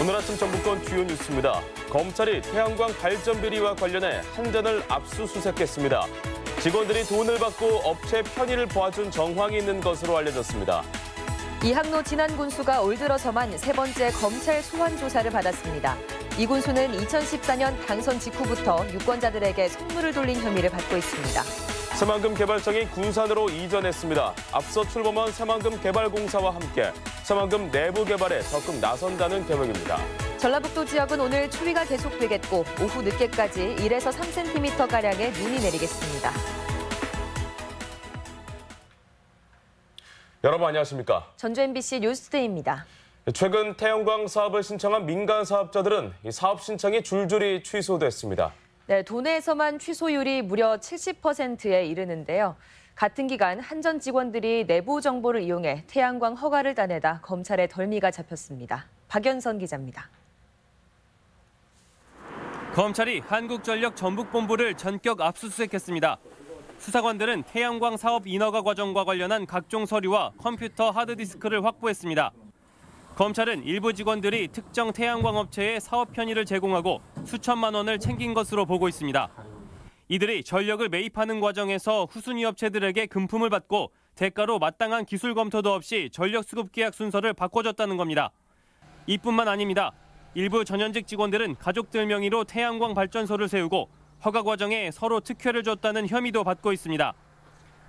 오늘 아침 전북권 주요 뉴스입니다. 검찰이 태양광 발전 비리와 관련해 한전을 압수수색했습니다. 직원들이 돈을 받고 업체 편의를 봐준 정황이 있는 것으로 알려졌습니다. 이항로 진안 군수가 올 들어서만 세 번째 검찰 소환 조사를 받았습니다. 이 군수는 2014년 당선 직후부터 유권자들에게 선물을 돌린 혐의를 받고 있습니다. 새만금 개발청이 군산으로 이전했습니다. 앞서 출범한 새만금 개발공사와 함께 새만금 내부 개발에 적극 나선다는 계획입니다. 전라북도 지역은 오늘 추위가 계속되겠고 오후 늦게까지 1에서 3cm가량의 눈이 내리겠습니다. 여러분 안녕하십니까? 전주 MBC 뉴스데이입니다. 최근 태양광 사업을 신청한 민간 사업자들은 사업 신청이 줄줄이 취소됐습니다. 네, 도내에서만 취소율이 무려 70%에 이르는데요. 같은 기간 한전 직원들이 내부 정보를 이용해 태양광 허가를 따내다 검찰에 덜미가 잡혔습니다. 박연선 기자입니다. 검찰이 한국전력 전북본부를 전격 압수수색했습니다. 수사관들은 태양광 사업 인허가 과정과 관련한 각종 서류와 컴퓨터 하드디스크를 확보했습니다. 검찰은 일부 직원들이 특정 태양광 업체에 사업 편의를 제공하고 수천만 원을 챙긴 것으로 보고 있습니다. 이들이 전력을 매입하는 과정에서 후순위 업체들에게 금품을 받고 대가로 마땅한 기술 검토도 없이 전력 수급 계약 순서를 바꿔줬다는 겁니다. 이뿐만 아닙니다. 일부 전현직 직원들은 가족들 명의로 태양광 발전소를 세우고 허가 과정에 서로 특혜를 줬다는 혐의도 받고 있습니다.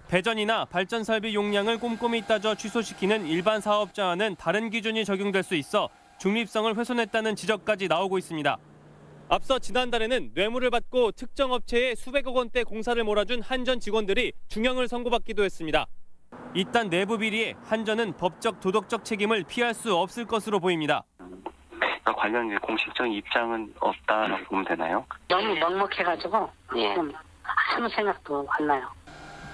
배전이나 발전 설비 용량을 꼼꼼히 따져 취소시키는 일반 사업자와는 다른 기준이 적용될 수 있어 중립성을 훼손했다는 지적까지 나오고 있습니다. 앞서 지난달에는 뇌물을 받고 특정 업체에 수백억 원대 공사를 몰아준 한전 직원들이 중형을 선고받기도 했습니다. 이딴 내부 비리에 한전은 법적 도덕적 책임을 피할 수 없을 것으로 보입니다. 관련 공식적인 입장은 없다라고 보면 되나요? 너무 먹먹해가지고 아무 생각도 안 나요.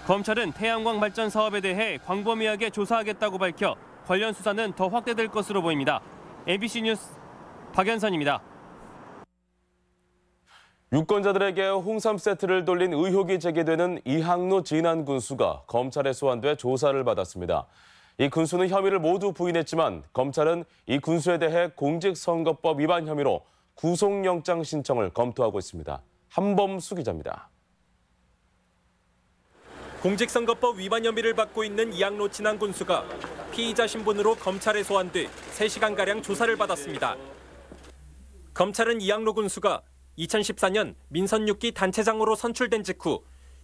검찰은 태양광 발전 사업에 대해 광범위하게 조사하겠다고 밝혀 관련 수사는 더 확대될 것으로 보입니다. MBC 뉴스 박연선입니다. 유권자들에게 홍삼 세트를 돌린 의혹이 제기되는 이항로 진안 군수가 검찰에 소환돼 조사를 받았습니다. 이 군수는 혐의를 모두 부인했지만 검찰은 이 군수에 대해 공직선거법 위반 혐의로 구속영장 신청을 검토하고 있습니다. 한범수 기자입니다. 공직선거법 위반 혐의를 받고 있는 이항로 진안 군수가 피의자 신분으로 검찰에 소환돼 3시간가량 조사를 받았습니다. 검찰은 이항로 군수가 2014년 민선 6기 단체장으로 선출된 직후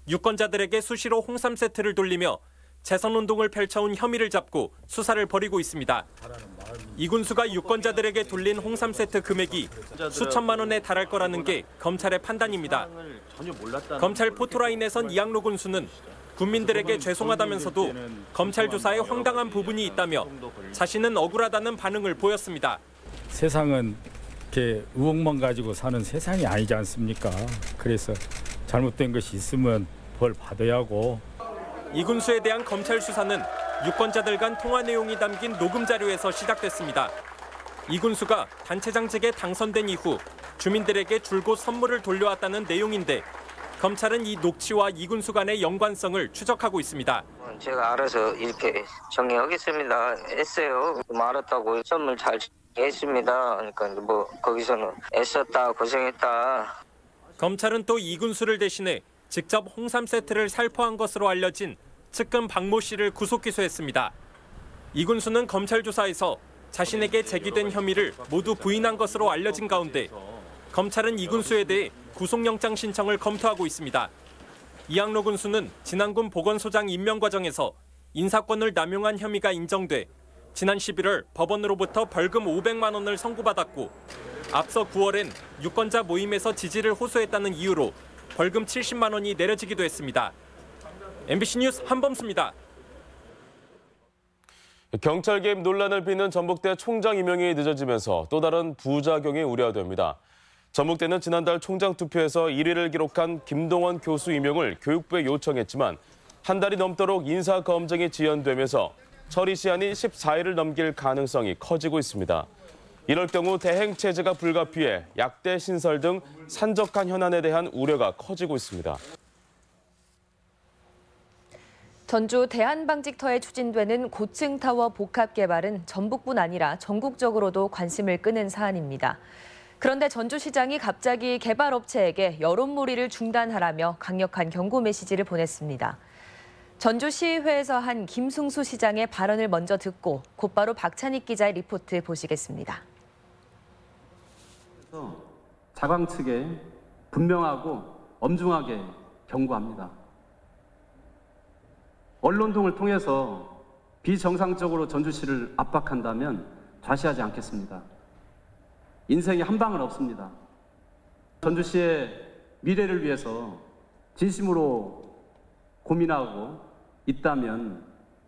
유권자들에게 수시로 홍삼 세트를 돌리며 재선운동을 펼쳐온 혐의를 잡고 수사를 벌이고 있습니다. 이 군수가 유권자들에게 돌린 홍삼 세트 금액이 수천만 원에 달할 거라는 게 검찰의 판단입니다. 검찰 포토라인에선 이항로 군수는 국민들에게 죄송하다면서도 검찰 조사에 황당한 부분이 있다며 자신은 억울하다는 반응을 보였습니다. 세상은 이렇게 의혹만 가지고 사는 세상이 아니지 않습니까? 그래서 잘못된 것이 있으면 벌 받아야 하고. 이 군수에 대한 검찰 수사는 유권자들 간 통화 내용이 담긴 녹음 자료에서 시작됐습니다. 이 군수가 단체장직에 당선된 이후 주민들에게 줄곧 선물을 돌려왔다는 내용인데 검찰은 이 녹취와 이 군수 간의 연관성을 추적하고 있습니다. 제가 알아서 이렇게 정리하겠습니다. 했어요. 알았다고 선물 잘 했습니다. 그러니까 뭐 거기서는 애썼다, 고생했다. 검찰은 또 이 군수를 대신해 직접 홍삼 세트를 살포한 것으로 알려진 측근 박모 씨를 구속 기소했습니다. 이 군수는 검찰 조사에서 자신에게 제기된 혐의를 모두 부인한 것으로 알려진 가운데 검찰은 이 군수에 대해 구속영장 신청을 검토하고 있습니다. 이항로 군수는 진안군 보건소장 임명 과정에서 인사권을 남용한 혐의가 인정돼 지난 11월 법원으로부터 벌금 500만 원을 선고받았고 앞서 9월엔 유권자 모임에서 지지를 호소했다는 이유로 벌금 70만 원이 내려지기도 했습니다. MBC 뉴스 한범수입니다. 경찰 개입 논란을 빚는 전북대 총장 임명이 늦어지면서 또 다른 부작용이 우려됩니다. 전북대는 지난달 총장 투표에서 1위를 기록한 김동원 교수 임명을 교육부에 요청했지만 한 달이 넘도록 인사검증이 지연되면서 처리 시한이 14일을 넘길 가능성이 커지고 있습니다. 이럴 경우 대행체제가 불가피해 약대 신설 등 산적한 현안에 대한 우려가 커지고 있습니다. 전주 대한방직터에 추진되는 고층 타워 복합 개발은 전북뿐 아니라 전국적으로도 관심을 끄는 사안입니다. 그런데 전주시장이 갑자기 개발업체에게 여론몰이를 중단하라며 강력한 경고 메시지를 보냈습니다. 전주시의회에서 한 김승수 시장의 발언을 먼저 듣고 곧바로 박찬익 기자의 리포트 보시겠습니다. 자광 측에 분명하고 엄중하게 경고합니다. 언론통을 통해서 비정상적으로 전주시를 압박한다면 좌시하지 않겠습니다. 인생에 한 방은 없습니다. 전주시의 미래를 위해서 진심으로 고민하고 있다면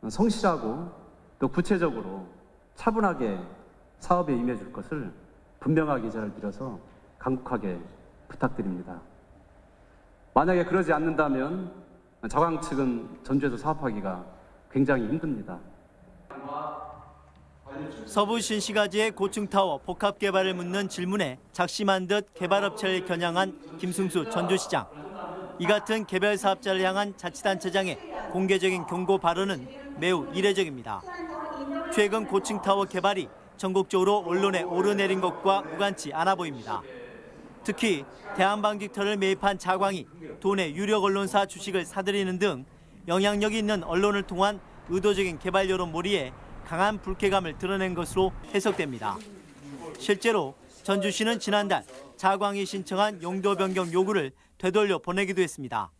성실하고 또 구체적으로 차분하게 사업에 임해줄 것을 분명하게 잘 빌어서 간곡하게 부탁드립니다. 만약에 그러지 않는다면 자광 측은 전주에서 사업하기가 굉장히 힘듭니다. 서부 신시가지의 고층타워 복합 개발을 묻는 질문에 작심한 듯 개발업체를 겨냥한 김승수 전주시장. 이 같은 개별 사업자를 향한 자치단체장의 공개적인 경고 발언은 매우 이례적입니다. 최근 고층타워 개발이 전국적으로 언론에 오르내린 것과 무관치 않아 보입니다. 특히 대한방직터를 매입한 자광이 도내 유력 언론사 주식을 사들이는 등 영향력이 있는 언론을 통한 의도적인 개발 여론몰이에 강한 불쾌감을 드러낸 것으로 해석됩니다. 실제로 전주시는 지난달 자광이 신청한 용도 변경 요구를 되돌려 보내기도 했습니다.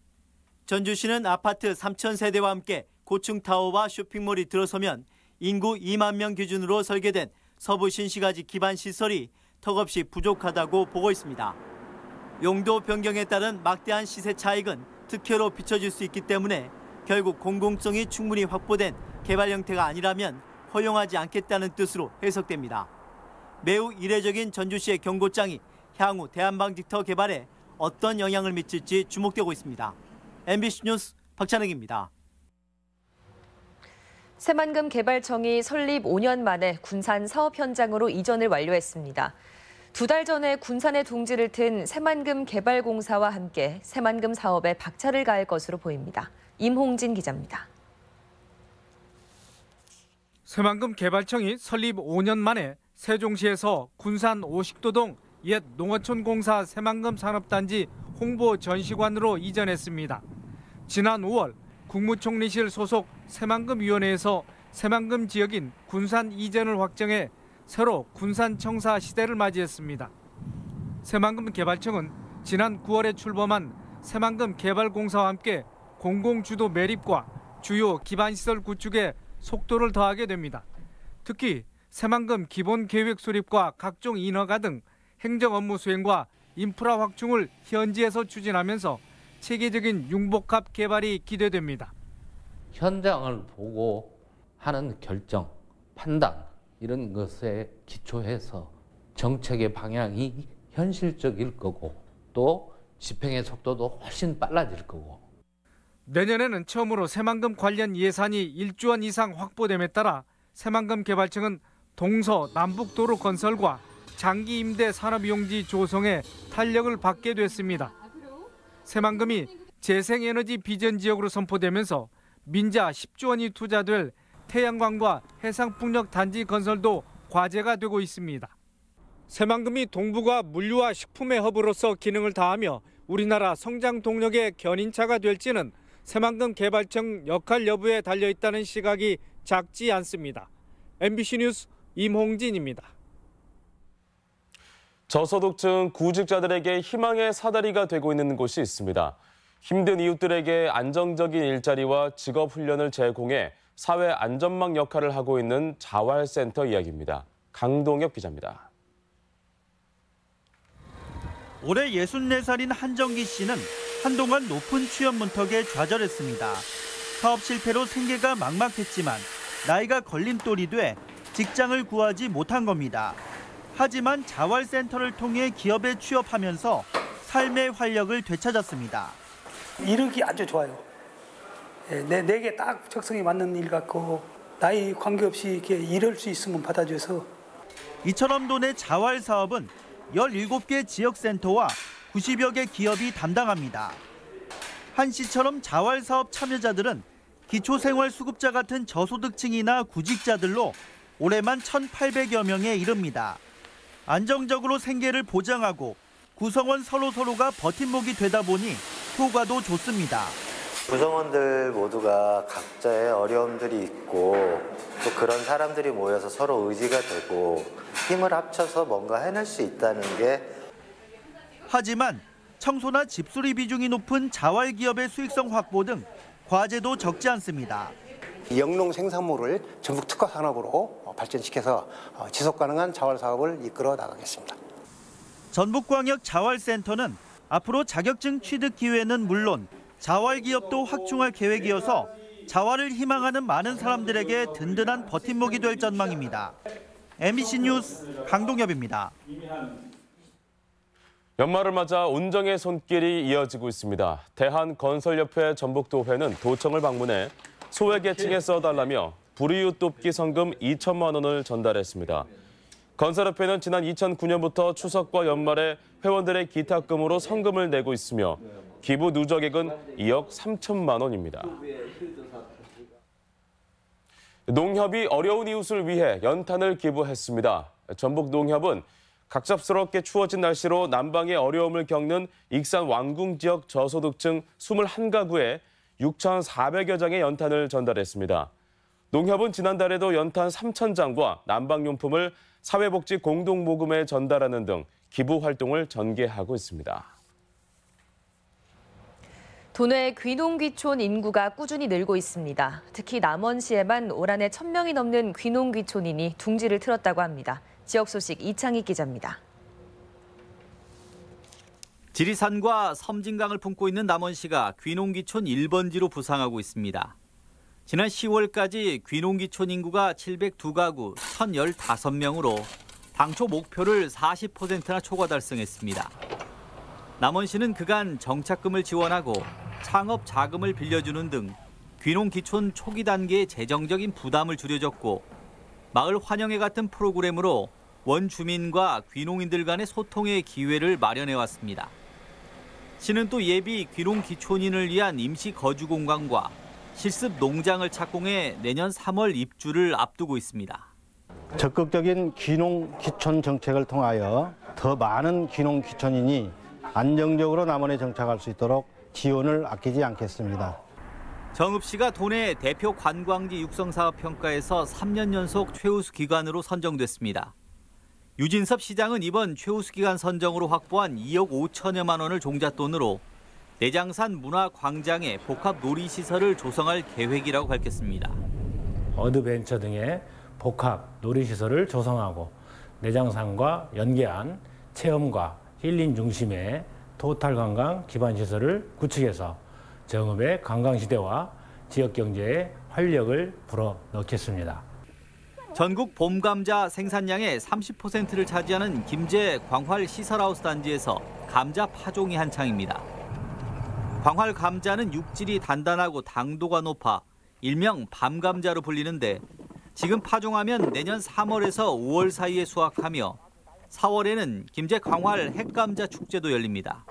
전주시는 아파트 3,000세대와 함께 고층 타워와 쇼핑몰이 들어서면 인구 2만 명 기준으로 설계된 서부 신시가지 기반 시설이 턱없이 부족하다고 보고 있습니다. 용도 변경에 따른 막대한 시세 차익은 특혜로 비춰질 수 있기 때문에 결국 공공성이 충분히 확보된 개발 형태가 아니라면 허용하지 않겠다는 뜻으로 해석됩니다. 매우 이례적인 전주시의 경고장이 향후 대한방직터 개발에 어떤 영향을 미칠지 주목되고 있습니다. MBC 뉴스 박찬익입니다. 새만금 개발청이 설립 5년 만에 군산 사업 현장으로 이전을 완료했습니다. 2달 전에 군산에 둥지를 튼 새만금 개발공사와 함께 새만금 사업에 박차를 가할 것으로 보입니다. 임홍진 기자입니다. 새만금 개발청이 설립 5년 만에 세종시에서 군산 오식도동 옛 농어촌 공사 새만금 산업단지 홍보 전시관으로 이전했습니다. 지난 5월 국무총리실 소속 새만금위원회에서 새만금 지역인 군산 이전을 확정해 새로 군산청사 시대를 맞이했습니다. 새만금 개발청은 지난 9월에 출범한 새만금 개발공사와 함께 공공주도 매립과 주요 기반시설 구축에 속도를 더하게 됩니다. 특히 새만금 기본계획 수립과 각종 인허가 등 행정 업무 수행과 인프라 확충을 현지에서 추진하면서 체계적인 융복합 개발이 기대됩니다. 현장을 보고 하는 결정, 판단 이런 것에 기초해서 정책의 방향이 현실적일 거고 또 집행의 속도도 훨씬 빨라질 거고. 내년에는 처음으로 새만금 관련 예산이 1조 원 이상 확보됨에 따라 새만금 개발청은 동서 남북도로 건설과 장기 임대 산업용지 조성에 탄력을 받게 됐습니다. 새만금이 재생에너지 비전 지역으로 선포되면서 민자 10조 원이 투자될 태양광과 해상풍력 단지 건설도 과제가 되고 있습니다. 새만금이 동북아 물류와 식품의 허브로서 기능을 다하며 우리나라 성장 동력의 견인차가 될지는 새만금 개발청 역할 여부에 달려있다는 시각이 작지 않습니다. MBC 뉴스 임홍진입니다. 저소득층 구직자들에게 희망의 사다리가 되고 있는 곳이 있습니다. 힘든 이웃들에게 안정적인 일자리와 직업훈련을 제공해 사회 안전망 역할을 하고 있는 자활센터 이야기입니다. 강동엽 기자입니다. 올해 64살인 한정기 씨는 한동안 높은 취업 문턱에 좌절했습니다. 사업 실패로 생계가 막막했지만 나이가 걸림돌이 돼 직장을 구하지 못한 겁니다. 하지만 자활센터를 통해 기업에 취업하면서 삶의 활력을 되찾았습니다. 이르기 아주 좋아요. 내게 딱 적성에 맞는 일 같고 나이 관계없이 이렇게 일할 수 있으면 받아줘서. 이처럼 도내 자활 사업은 17개 지역센터와 90여 개 기업이 담당합니다. 한 씨처럼 자활 사업 참여자들은 기초생활수급자 같은 저소득층이나 구직자들로 올해만 1,800여 명에 이릅니다. 안정적으로 생계를 보장하고 구성원 서로가 버팀목이 되다 보니 효과도 좋습니다. 구성원들 모두가 각자의 어려움들이 있고 또 그런 사람들이 모여서 서로 의지가 되고 힘을 합쳐서 뭔가 해낼 수 있다는 게. 하지만 청소나 집수리 비중이 높은 자활기업의 수익성 확보 등 과제도 적지 않습니다. 영농 생산물을 전북 특화 산업으로 발전시켜서 지속 가능한 자활 사업을 이끌어 나가겠습니다. 전북광역 자활센터는 앞으로 자격증 취득 기회는 물론 자활기업도 확충할 계획이어서 자활을 희망하는 많은 사람들에게 든든한 버팀목이 될 전망입니다. MBC 뉴스 강동엽입니다. 연말을 맞아 온정의 손길이 이어지고 있습니다. 대한건설협회 전북도회는 도청을 방문해 소외계층에 써달라며 불이웃 돕기 성금 2천만 원을 전달했습니다. 건설협회는 지난 2009년부터 추석과 연말에 회원들의 기탁금으로 성금을 내고 있으며 기부 누적액은 2억 3천만 원입니다. 농협이 어려운 이웃을 위해 연탄을 기부했습니다. 전북농협은 갑작스럽게 추워진 날씨로 난방의 어려움을 겪는 익산 왕궁 지역 저소득층 21가구에 6,400여 장의 연탄을 전달했습니다. 농협은 지난달에도 연탄 3,000장과 난방용품을 사회복지 공동모금에 전달하는 등 기부 활동을 전개하고 있습니다. 도내 귀농귀촌 인구가 꾸준히 늘고 있습니다. 특히 남원시에만 올 한해 1,000명이 넘는 귀농귀촌인이 둥지를 틀었다고 합니다. 지역 소식 이창희 기자입니다. 지리산과 섬진강을 품고 있는 남원시가 귀농귀촌 1번지로 부상하고 있습니다. 지난 10월까지 귀농귀촌 인구가 702가구 1,015명으로 당초 목표를 40%나 초과 달성했습니다. 남원시는 그간 정착금을 지원하고 창업 자금을 빌려주는 등 귀농귀촌 초기 단계의 재정적인 부담을 줄여줬고 마을 환영회 같은 프로그램으로 원주민과 귀농인들 간의 소통의 기회를 마련해왔습니다. 시는 또 예비 귀농귀촌인을 위한 임시 거주 공간과 실습 농장을 착공해 내년 3월 입주를 앞두고 있습니다. 적극적인 귀농귀촌 정책을 통하여 더 많은 귀농귀촌인이 안정적으로 남원에 정착할 수 있도록 지원을 아끼지 않겠습니다. 정읍 시가 도내 대표 관광지 육성 사업 평가에서 3년 연속 최우수 기관으로 선정됐습니다. 유진섭 시장은 이번 최우수 기관 선정으로 확보한 2억 5천여만 원을 종잣돈으로 내장산 문화광장에 복합 놀이시설을 조성할 계획이라고 밝혔습니다. 어드벤처 등의 복합 놀이시설을 조성하고 내장산과 연계한 체험과 힐링 중심의 토탈 관광 기반 시설을 구축해서 정읍의 관광시대와 지역경제에 활력을 불어넣겠습니다. 전국 봄감자 생산량의 30%를 차지하는 김제 광활 시설하우스 단지에서 감자 파종이 한창입니다. 광활 감자는 육질이 단단하고 당도가 높아 일명 밤감자로 불리는데 지금 파종하면 내년 3월에서 5월 사이에 수확하며 4월에는 김제 광활 핵감자 축제도 열립니다.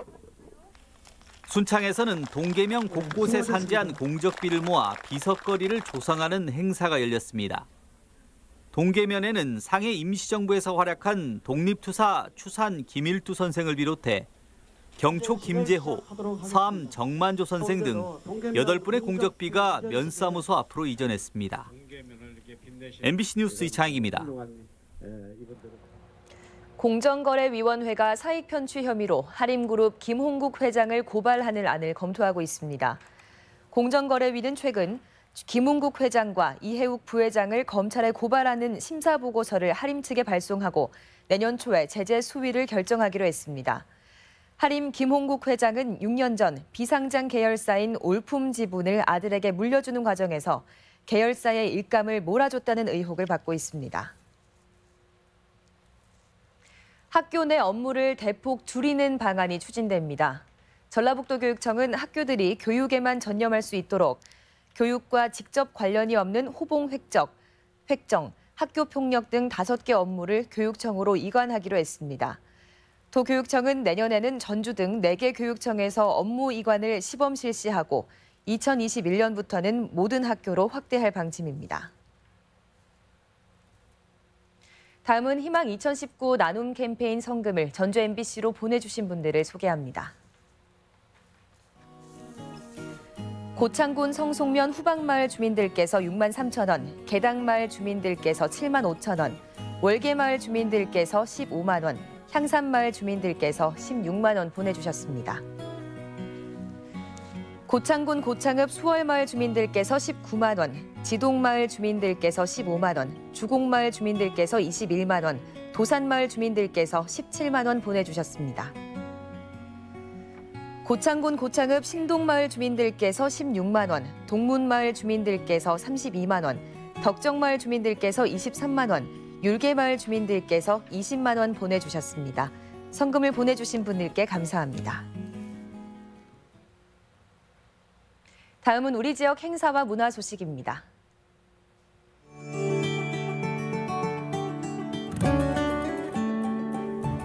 순창에서는 동계명 곳곳에 산재한 공적비를 모아 비석거리를 조성하는 행사가 열렸습니다. 동계면에는 상해 임시정부에서 활약한 독립투사 추산 김일두 선생을 비롯해 경초 김재호, 서암 정만조 선생 등 8분의 공적비가 면사무소 앞으로 이전했습니다. MBC 뉴스 이창익입니다. 공정거래위원회가 사익 편취 혐의로 하림그룹 김홍국 회장을 고발하는 안을 검토하고 있습니다. 공정거래위는 최근 김홍국 회장과 이해욱 부회장을 검찰에 고발하는 심사보고서를 하림 측에 발송하고 내년 초에 제재 수위를 결정하기로 했습니다. 하림 김홍국 회장은 6년 전 비상장 계열사인 올품 지분을 아들에게 물려주는 과정에서 계열사의 일감을 몰아줬다는 의혹을 받고 있습니다. 학교 내 업무를 대폭 줄이는 방안이 추진됩니다. 전라북도 교육청은 학교들이 교육에만 전념할 수 있도록 교육과 직접 관련이 없는 호봉 획정, 학교 폭력 등 5개 업무를 교육청으로 이관하기로 했습니다. 도교육청은 내년에는 전주 등 4개 교육청에서 업무 이관을 시범 실시하고 2021년부터는 모든 학교로 확대할 방침입니다. 다음은 희망 2019 나눔 캠페인 성금을 전주 MBC로 보내주신 분들을 소개합니다. 고창군 성송면 후방마을 주민들께서 6만 3천 원, 개당마을 주민들께서 7만 5천 원, 월계마을 주민들께서 15만 원, 향산마을 주민들께서 16만 원 보내주셨습니다. 고창군 고창읍 수월마을 주민들께서 19만 원, 지동마을 주민들께서 15만 원, 주곡마을 주민들께서 21만 원, 도산마을 주민들께서 17만 원 보내주셨습니다. 고창군 고창읍 신동마을 주민들께서 16만 원, 동문마을 주민들께서 32만 원, 덕정마을 주민들께서 23만 원, 율계마을 주민들께서 20만 원 보내주셨습니다. 성금을 보내주신 분들께 감사합니다. 다음은 우리 지역 행사와 문화 소식입니다.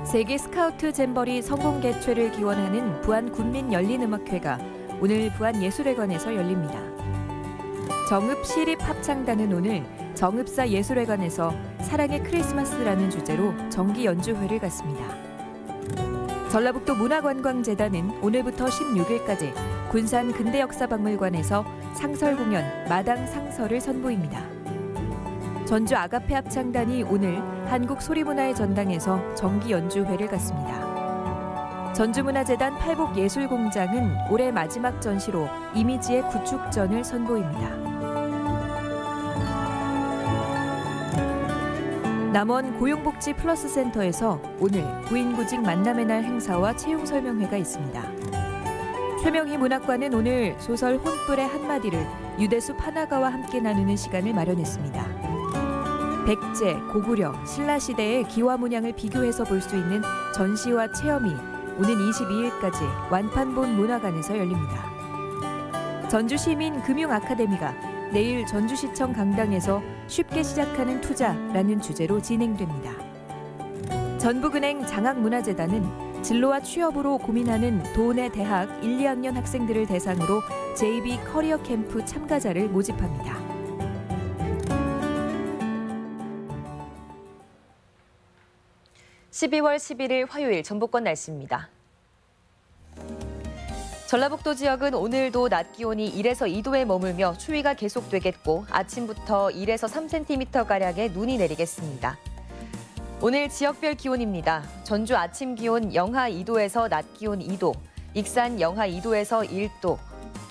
세계 스카우트 잼버리 성공 개최를 기원하는 부안 군민열린음악회가 오늘 부안예술회관에서 열립니다. 정읍 시립합창단은 오늘 정읍사 예술회관에서 사랑의 크리스마스라는 주제로 정기 연주회를 갖습니다. 전라북도 문화관광재단은 오늘부터 16일까지 군산 근대역사박물관에서 상설 공연 마당 상설을 선보입니다. 전주 아가페 합창단이 오늘 한국소리문화의 전당에서 정기 연주회를 갖습니다. 전주문화재단 팔복예술공장은 올해 마지막 전시로 이미지의 구축전을 선보입니다. 남원 고용복지 플러스 센터에서 오늘 구인구직 만남의 날 행사와 채용 설명회가 있습니다. 최명희 문학관은 오늘 소설 혼불의 한마디를 유대숲 하나가와 함께 나누는 시간을 마련했습니다. 백제, 고구려, 신라시대의 기와 문양을 비교해서 볼 수 있는 전시와 체험이 오는 22일까지 완판본 문화관에서 열립니다. 전주시민금융아카데미가 내일 전주시청 강당에서 쉽게 시작하는 투자라는 주제로 진행됩니다. 전북은행 장학문화재단은 진로와 취업으로 고민하는 도내 대학 1, 2학년 학생들을 대상으로 JB 커리어 캠프 참가자를 모집합니다. 12월 11일 화요일 전북권 날씨입니다. 전라북도 지역은 오늘도 낮 기온이 1에서 2도에 머물며 추위가 계속되겠고 아침부터 1에서 3cm가량의 눈이 내리겠습니다. 오늘 지역별 기온입니다. 전주 아침 기온 영하 2도에서 낮 기온 2도, 익산 영하 2도에서 1도,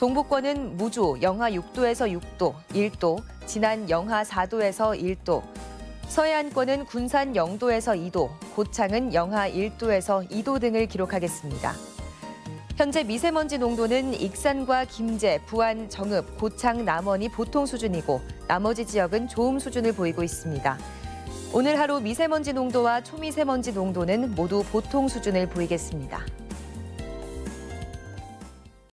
동북권은 무주 영하 6도에서 6도, 1도, 진안 영하 4도에서 1도, 서해안권은 군산 0도에서 2도, 고창은 영하 1도에서 2도 등을 기록하겠습니다. 현재 미세먼지 농도는 익산과 김제, 부안, 정읍, 고창, 남원이 보통 수준이고 나머지 지역은 좋음 수준을 보이고 있습니다. 오늘 하루 미세먼지 농도와 초미세먼지 농도는 모두 보통 수준을 보이겠습니다.